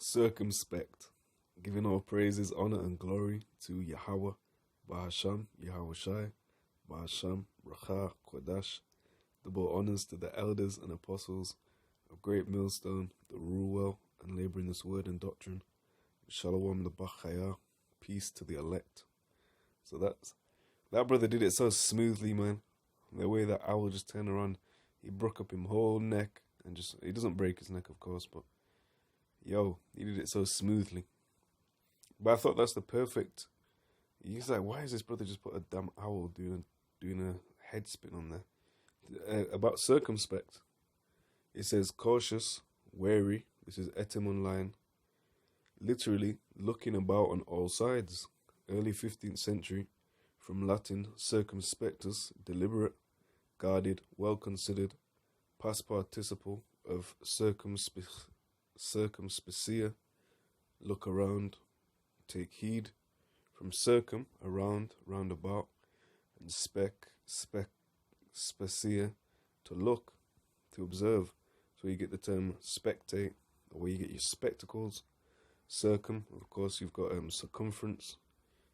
Circumspect, giving all praises, honor, and glory to Yahawah, bahasham, Yahawashi, bahasham, racha, kodash. Double honors to the elders and apostles of Great Millstone that rule well and labor in this word and doctrine. Shalom the bachaya, peace to the elect. So that brother did it so smoothly, man. The way that owl just turned around, he broke up him whole neck and he doesn't break his neck, of course, but yo, he did it so smoothly. But I thought that's the perfect. He's like, why is this brother just put a damn owl doing a head spin on there? About circumspect, it says cautious, wary. This is etim online. Literally looking about on all sides. Early 15th century, from Latin circumspectus, deliberate, guarded, well considered, past participle of circumspecere, look around, take heed. From circum, around, round about, and specere, to look, to observe. So you get the term spectate, or where you get your spectacles. Circum, of course, you've got circumference.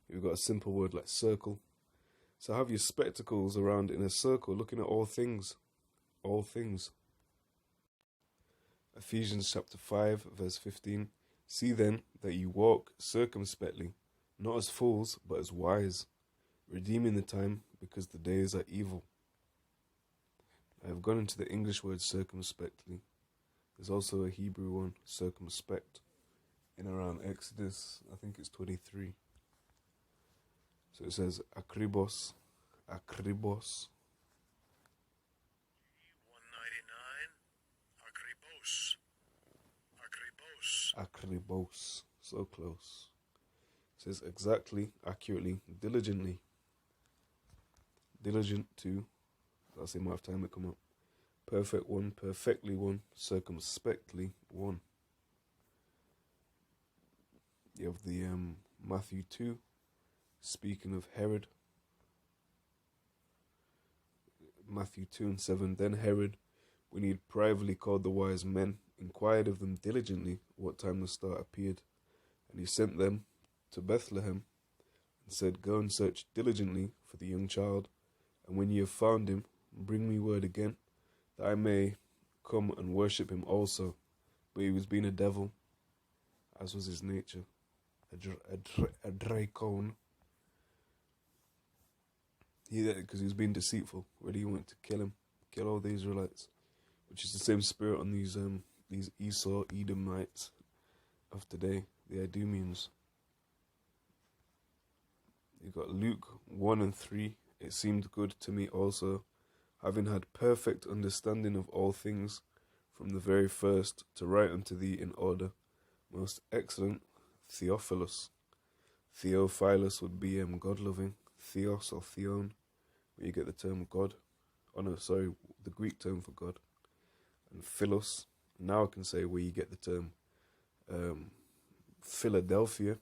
You've got a simple word like circle. So have your spectacles around in a circle, looking at all things. All things. Ephesians chapter 5, verse 15. See then that you walk circumspectly, not as fools, but as wise, redeeming the time, because the days are evil. I have gone into the English word circumspectly. There's also a Hebrew one, circumspect, in around Exodus, I think it's 23. So it says akribos, 199, akribos, so close. It says exactly, accurately, diligently. Diligent to, I'll say more time to come up. Perfect one, perfectly one, circumspectly one. You have the Matthew 2, speaking of Herod. Matthew 2 and 7. Then Herod, when he had privately called the wise men, inquired of them diligently what time the star appeared. And he sent them to Bethlehem, and said, go and search diligently for the young child, and when ye have found him, bring me word again, that I may come and worship him also. But he was being a devil, as was his nature, a dracon. Because he was being deceitful. Really, he wanted to kill all the Israelites, which is the same spirit on these Esau Edomites of today, the Idumeans. You got Luke 1 and 3. It seemed good to me also, having had perfect understanding of all things, from the very first, to write unto thee in order, most excellent Theophilus. Theophilus would be God-loving. Theos or theon, where you get the term God. Oh no, sorry, the Greek term for God. And philos, now I can say where you get the term Philadelphia.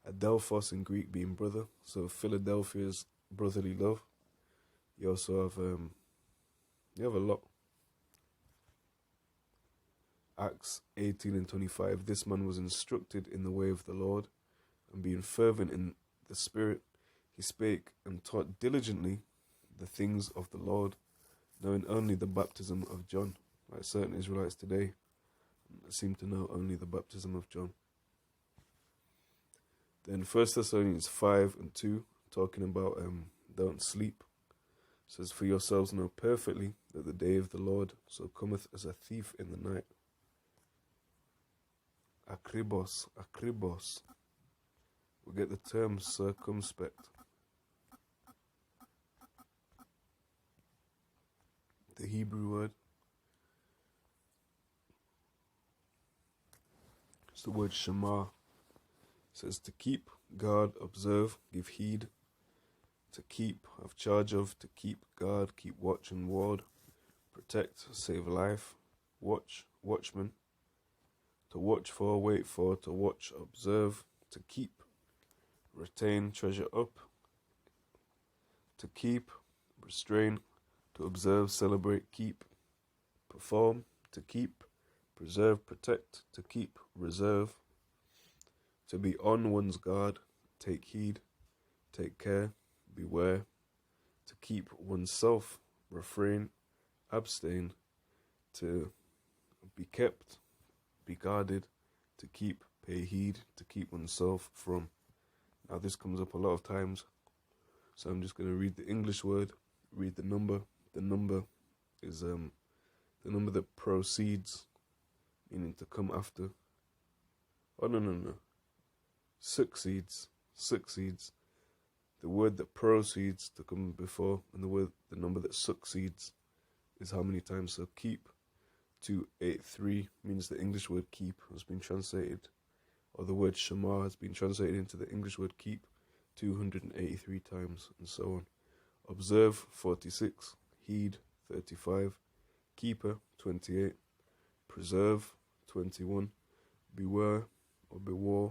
Adelphos in Greek being brother, so Philadelphia is brotherly love. You also have a lot. Acts 18 and 25. This man was instructed in the way of the Lord, and being fervent in the Spirit, he spake and taught diligently the things of the Lord, knowing only the baptism of John. Like certain Israelites today seem to know only the baptism of John. Then 1 Thessalonians 5 and 2, talking about don't sleep. Says, for yourselves know perfectly that the day of the Lord so cometh as a thief in the night. Akribos. We get the term circumspect. The Hebrew word. It's the word shema. It says to keep, guard, observe, give heed. To keep, have charge of, to keep, guard, keep watch and ward. Protect, save life. Watch, watchman. To watch for, wait for, to watch, observe. To keep, retain, treasure up. To keep, restrain. To observe, celebrate, keep. Perform, to keep. preserve, protect, to keep, reserve, to be on one's guard, take heed, take care, beware, to keep oneself, refrain, abstain, to be kept, be guarded, to keep, pay heed, to keep oneself from. Now this comes up a lot of times, so I'm just going to read the English word, read the number. The number is the number that proceeds, meaning to come after. Oh no. Succeeds. The word that proceeds to come before, and the number that succeeds is how many times. So keep 283 means the English word keep has been translated, or the word Shema has been translated into the English word keep 283 times, and so on. Observe 46, heed 35, keeper 28, preserve 21, beware or beware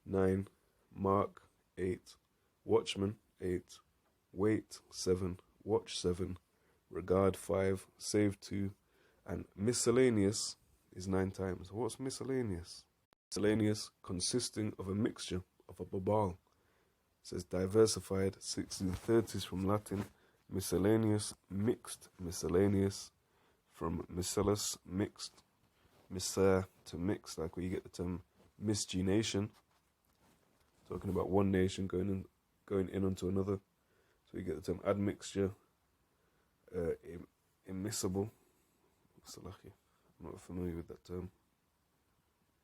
9, mark 8, watchman 8, wait 7, watch 7, regard 5, save 2, and miscellaneous is 9 times. What's miscellaneous? Miscellaneous, consisting of a mixture of a babal. It says diversified, 1630s from Latin, miscellaneous, mixed, miscellaneous, from miscellus, mixed, miscer to mixed, like where you get the term miscegenation, talking about one nation going in onto another. So you get the term admixture, immiscible. I'm not familiar with that term.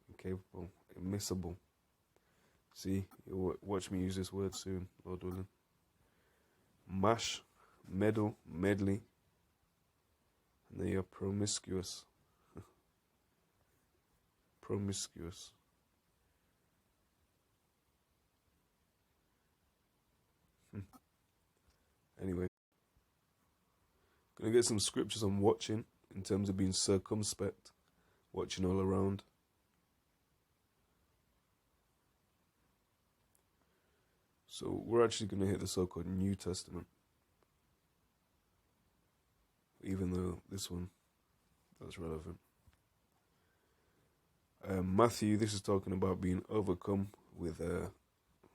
Incapable, immiscible. See, you'll watch me use this word soon, Lord willing. Mash, meddle, medley. And then you're promiscuous. Promiscuous. Anyway, gonna get some scriptures on watching in terms of being circumspect, watching all around. So we're actually going to hit the so-called New Testament, even though this one, that's relevant. Matthew, this is talking about being overcome with,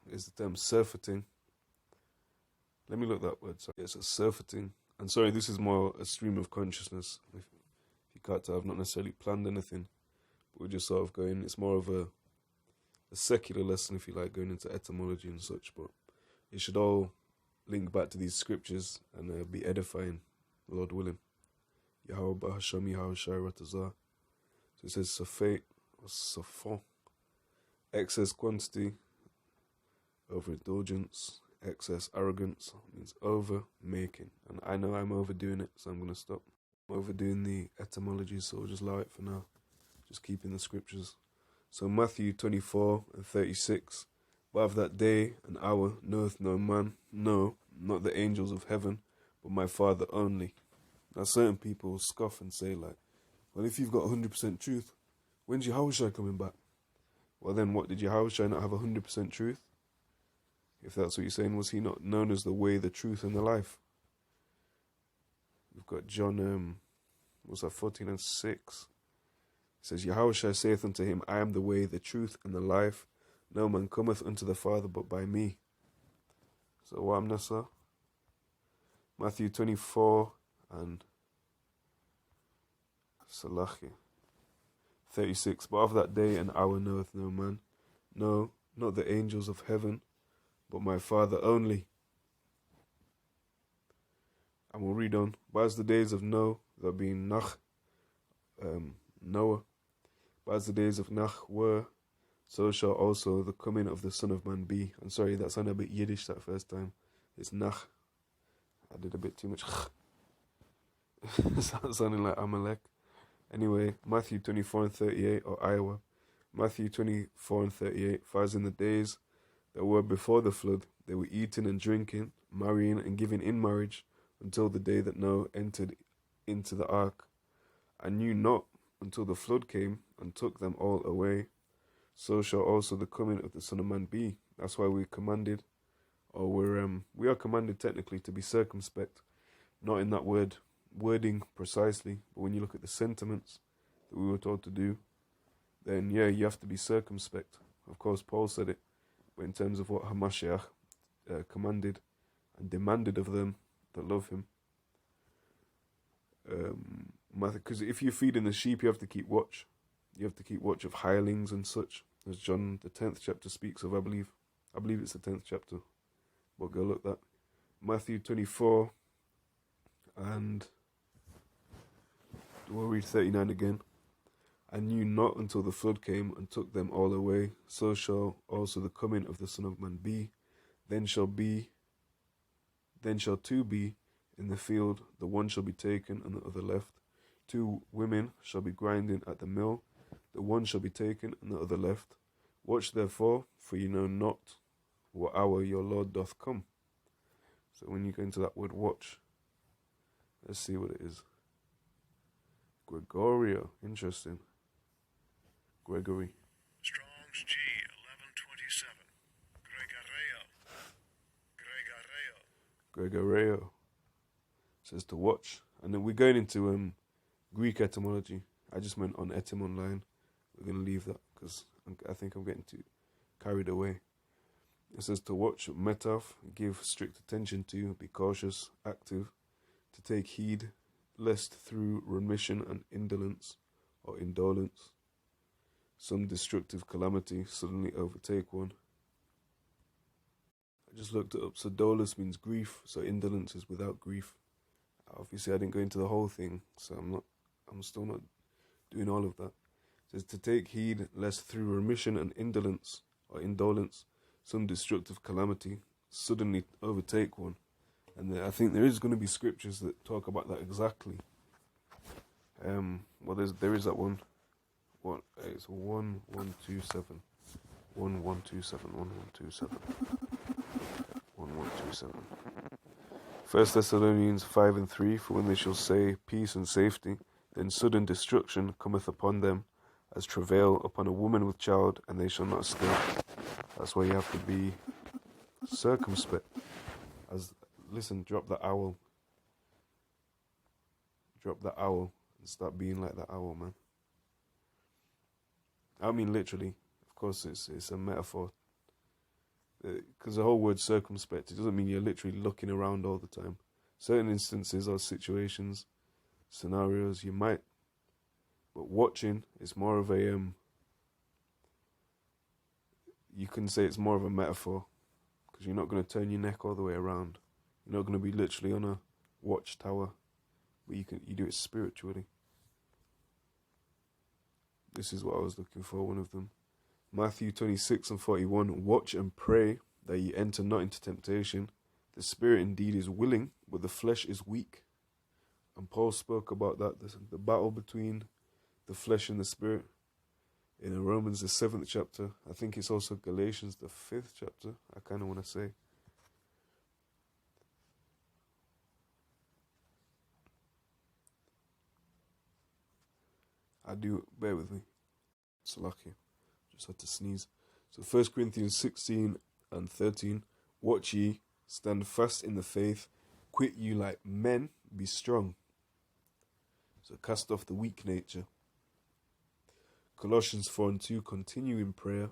is the term surfeiting. Let me look that word. So it's a surfeiting. And sorry, this is more a stream of consciousness. If you can't tell, I've not necessarily planned anything, but we're just sort of going, it's more of a secular lesson, if you like, going into etymology and such, but it should all link back to these scriptures and be edifying, Lord willing. Yahawah, bahasham, Yahawashi, ratazah. So it says safet, or safon, excess quantity, overindulgence, excess arrogance, means over making. And I know I'm overdoing it, so I'm going to stop. I'm overdoing the etymology, so we'll just allow it for now. Just keeping the scriptures. So Matthew 24 and 36, but of that day and hour knoweth no man, no, not the angels of heaven, but my Father only. Now certain people scoff and say like, well, if you've got 100% truth, when's Yahawashi coming back? Well then, what, did Yahawashi not have 100% truth? If that's what you're saying, was he not known as the way, the truth, and the life? We've got John, 14 and 6. It says, Yahawashi saith unto him, I am the way, the truth, and the life. No man cometh unto the Father but by me. So what am Nasa? Matthew 24 and 36. But of that day and hour knoweth no man, no, not the angels of heaven, but my Father only. And we'll read on. But as the days of Noah, that being Noah, but as the days of Nach were, so shall also the coming of the Son of Man be. I'm sorry, that sounded a bit Yiddish that first time. It's Nach. I did a bit too much. Sounding like Amalek. Anyway, Matthew 24 and 38, or Iowa. Matthew 24 and 38, for as in the days that were before the flood, they were eating and drinking, marrying and giving in marriage, until the day that Noah entered into the ark, and knew not until the flood came and took them all away. So shall also the coming of the Son of Man be. That's why we're commanded, or we are commanded technically to be circumspect, not in that wording precisely, but when you look at the sentiments, that we were told to do, then yeah, you have to be circumspect. Of course, Paul said it, but in terms of what Hamashiach commanded and demanded of them that love him, because if you're feeding the sheep, you have to keep watch. You have to keep watch of hirelings and such, as John the 10th chapter speaks of, I believe. I believe it's the 10th chapter. But go look that. Matthew 24, and we'll read 39 again. I knew not until the flood came and took them all away. So shall also the coming of the Son of Man be. Then shall two be in the field, the one shall be taken and the other left. 2 women shall be grinding at the mill, the one shall be taken and the other left. Watch therefore, for you know not what hour your Lord doth come. So when you go into that word watch, let's see what it is. Gregorio, interesting. Gregory. Strong's G 1127. Gregoreo says to watch. And then we're going into Greek etymology. I just went on Etym Online. We're going to leave that because I think I'm getting too carried away. It says to watch, metaf, give strict attention to, be cautious, active, to take heed, lest through remission and indolence or indolence, some destructive calamity suddenly overtake one. I just looked it up. So dolus means grief, so indolence is without grief. Obviously I didn't go into the whole thing, so I'm still not doing all of that. It says to take heed lest through remission and indolence or indolence some destructive calamity suddenly overtake one. And I think there is going to be scriptures that talk about that exactly. Well, there is that one. What? It's 1127. 1127. 1127. 1127. 1 Thessalonians 5:3. For when they shall say peace and safety, then sudden destruction cometh upon them, as travail upon a woman with child, and they shall not escape. That's why you have to be circumspect. Listen, drop the owl. Drop the owl and start being like the owl, man. I mean literally. Of course, it's a metaphor. Because the whole word circumspect, it doesn't mean you're literally looking around all the time. Certain instances or situations, scenarios, you might. But watching is more of a... you can say it's more of a metaphor. Because you're not going to turn your neck all the way around. You're not going to be literally on a watchtower. But you do it spiritually. This is what I was looking for, one of them. Matthew 26:41. Watch and pray that ye enter not into temptation. The spirit indeed is willing, but the flesh is weak. And Paul spoke about that, the battle between the flesh and the spirit. In Romans the 7th chapter. I think it's also Galatians the 5th chapter. I kind of want to say. I do, bear with me. It's lucky. Just had to sneeze. So 1 Corinthians 16:13. Watch ye, stand fast in the faith, quit you like men, be strong. So cast off the weak nature. Colossians 4:2. Continue in prayer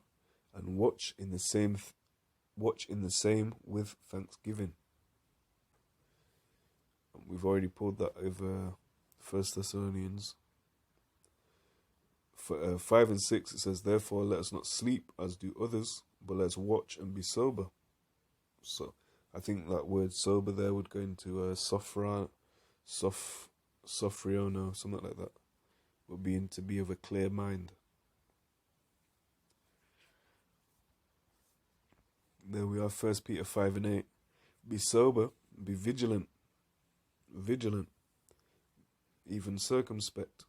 and watch in the same with thanksgiving. We've already pulled that over 1 Thessalonians 5 and 6. It says, therefore let us not sleep as do others, but let's watch and be sober. So I think that word sober there would go into sophriano, something like that. Would be to be of a clear mind. There we are, 1 Peter 5:8. Be sober, be vigilant, even circumspect.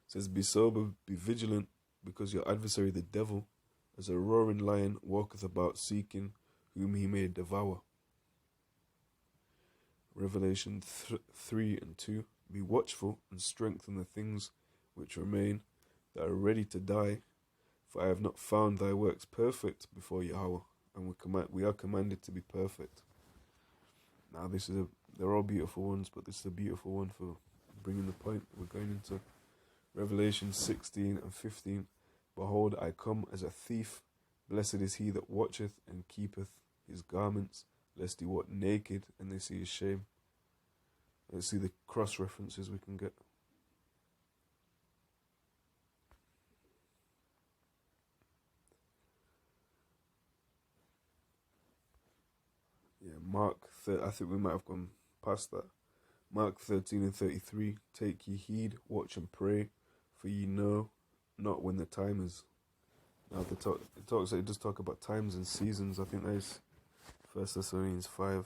It says, be sober, be vigilant, because your adversary the devil, as a roaring lion, walketh about seeking whom he may devour. Revelation 3:2. Be watchful and strengthen the things which remain that are ready to die, for I have not found thy works perfect before Yahawah. And we are commanded to be perfect. Now they're all beautiful ones, but this is a beautiful one for bringing the point we're going into. Revelation 16 and 15. Behold, I come as a thief. Blessed is he that watcheth and keepeth his garments, lest he walk naked and they see his shame. Let's see the cross references we can get. Yeah, I think we might have gone past that. Mark 13 and 33. Take ye heed, watch and pray, for ye know not when the time is. Now it does talk about times and seasons. I think that is 1 Thessalonians 5.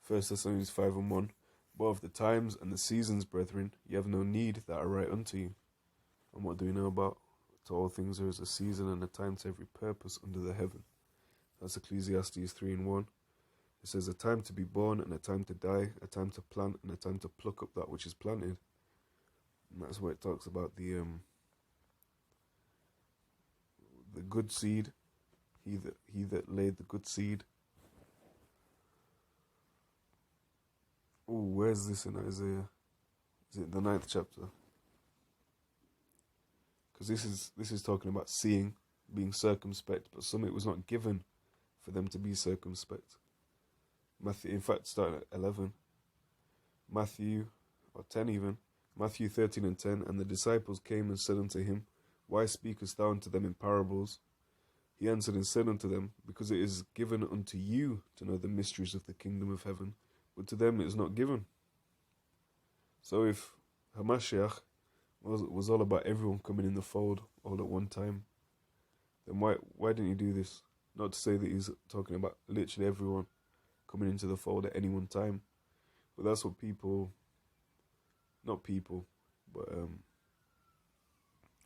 1 Thessalonians 5 and 1. But of the times and the seasons, brethren, ye have no need that I write unto you. And what do we know about? To all things there is a season and a time to every purpose under the heaven. That's Ecclesiastes 3 and 1. It says a time to be born and a time to die, a time to plant and a time to pluck up that which is planted. And that's where it talks about the good seed, he that laid the good seed. Oh, where's this in Isaiah? Is it the 9th chapter? Because this is talking about seeing, being circumspect, but some it was not given for them to be circumspect. Matthew, in fact, starting at 11. Matthew, or 10 even. Matthew 13 and 10. And the disciples came and said unto him, Why speakest thou unto them in parables? He answered and said unto them, Because it is given unto you to know the mysteries of the kingdom of heaven, but to them it is not given. So if Hamashiach was all about everyone coming in the fold all at one time, then why didn't he do this? Not to say that he's talking about literally everyone coming into the fold at any one time, but that's what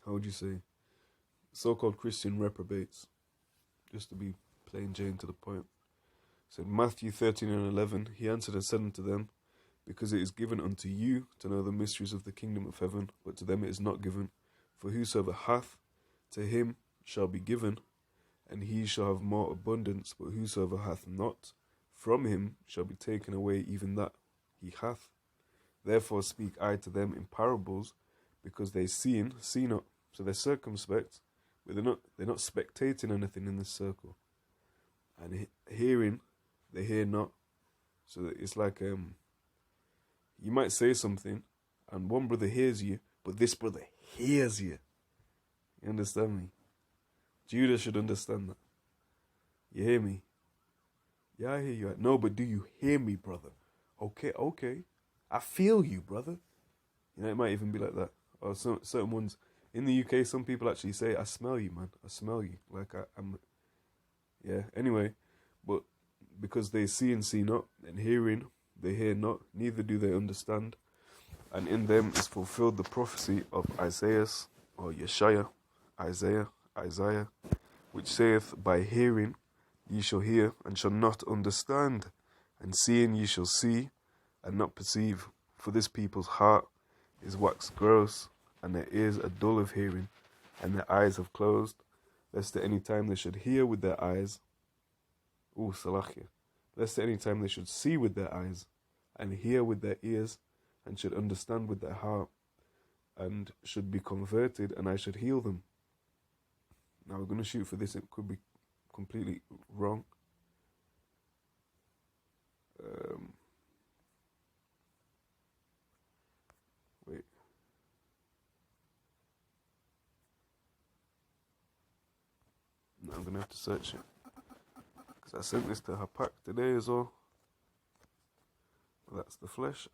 how would you say, so-called Christian reprobates, just to be plain Jane to the point. Said Matthew 13 and 11, he answered and said unto them, Because it is given unto you to know the mysteries of the kingdom of heaven, but to them it is not given. For whosoever hath, to him shall be given, and he shall have more abundance, but whosoever hath not, from him shall be taken away even that he hath. Therefore speak I to them in parables, because they see not. So they're circumspect, but they're not spectating anything in this circle. And hearing, they hear not. So that it's like you might say something, and one brother hears you, but this brother hears you. You understand me? Judah should understand that. You hear me? Yeah, I hear you. No, but do you hear me, brother? Okay. I feel you, brother. You know, it might even be like that. Or certain ones in the UK, some people actually say, "I smell you, man. I smell you." Like I'm. Yeah. Anyway, but because they see and see not, and hearing they hear not, neither do they understand, and in them is fulfilled the prophecy of Isaiah, or Yeshaya, Isaiah, which saith, By hearing ye shall hear, and shall not understand, and seeing ye shall see, and not perceive. For this people's heart is waxed gross, and their ears are dull of hearing, and their eyes have closed, lest at any time they should hear with their eyes. Lest at any time they should see with their eyes, and hear with their ears, and should understand with their heart, and should be converted, and I should heal them. Now we're going to shoot for this. It could be completely wrong. Wait. No, I'm going to have to search it. Because I sent this to Hapak today as well. That's the flesh.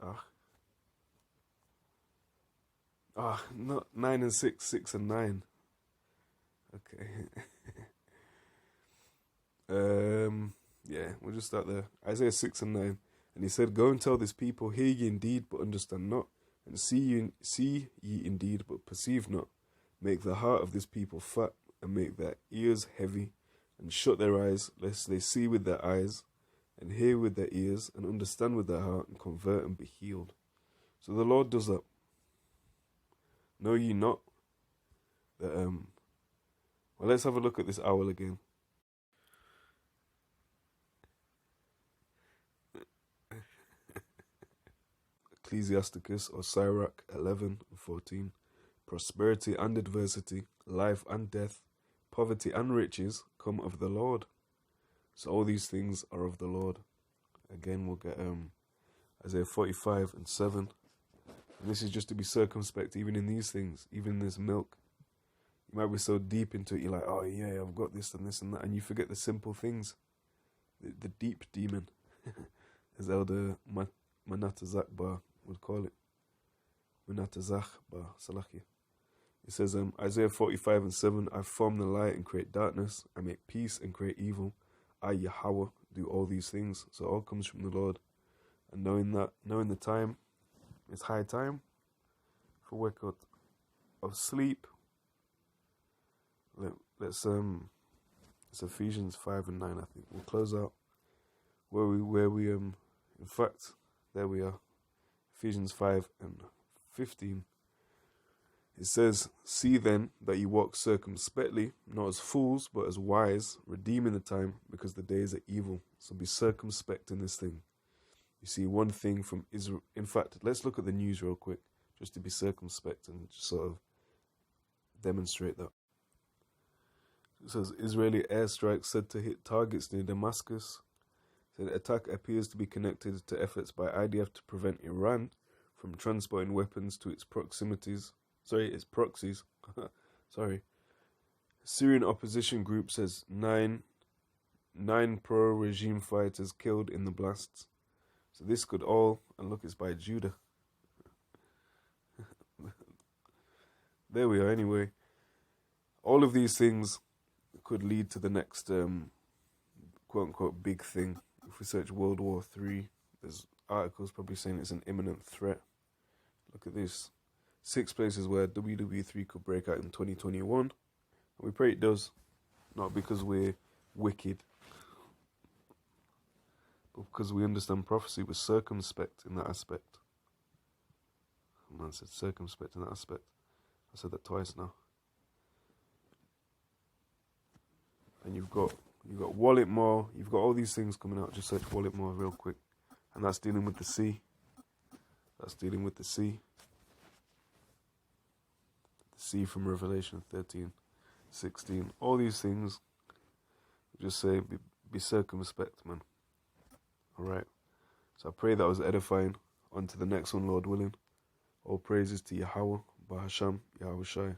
Not 9 and 6, 6 and 9. Okay. Yeah, we'll just start there. Isaiah 6 and 9. And he said, Go and tell this people, hear ye indeed, but understand not, and see ye indeed, but perceive not. Make the heart of this people fat, and make their ears heavy, and shut their eyes, lest they see with their eyes, and hear with their ears, and understand with their heart, and convert and be healed. So the Lord does that. Know ye not that, well, let's have a look at this owl again. Ecclesiasticus or Sirach 11 and 14. prosperity and adversity, life and death, poverty and riches come of the Lord. So all these things are of the Lord. Again, we'll get Isaiah 45:7. And this is just to be circumspect even in these things, even in this milk. You might be so deep into it, you're like, oh yeah, I've got this and this and that, and you forget the simple things. The deep demon, as Elder Manatazakbar would call it. Manatazakbar, Salakia. It says, Isaiah 45:7, I form the light and create darkness. I make peace and create evil. I, Yahawah, do all these things. So it all comes from the Lord. And knowing the time, it's high time for wake up of sleep. Let's it's Ephesians 5:9, I think. We'll close out where we in fact, there we are. Ephesians 5:15. It says, see then that you walk circumspectly, not as fools, but as wise, redeeming the time, because the days are evil. So be circumspect in this thing. You see one thing from Israel. In fact, let's look at the news real quick, just to be circumspect and just sort of demonstrate that. It says, Israeli airstrikes said to hit targets near Damascus. The attack appears to be connected to efforts by IDF to prevent Iran from transporting weapons to its proxies. Syrian opposition group says nine pro-regime fighters killed in the blasts. So this could all, and look, it's by Judah. There we are anyway. All of these things could lead to the next quote-unquote big thing. If we search World War III, there's articles probably saying it's an imminent threat. Look at this. 6 places where WWE3 could break out in 2021. And we pray it does. Not because we're wicked, but because we understand prophecy. We're circumspect in that aspect. Man said circumspect in that aspect. I said that twice now. And you've got Wallet More. You've got all these things coming out. Just search Wallet More real quick. And that's dealing with the sea. That's dealing with the sea. The sea from Revelation 13:16. All these things. Just say, be circumspect, man. Alright. So I pray that was edifying. On to the next one, Lord willing. All praises to Yahawah, bahasham, Yahawashi.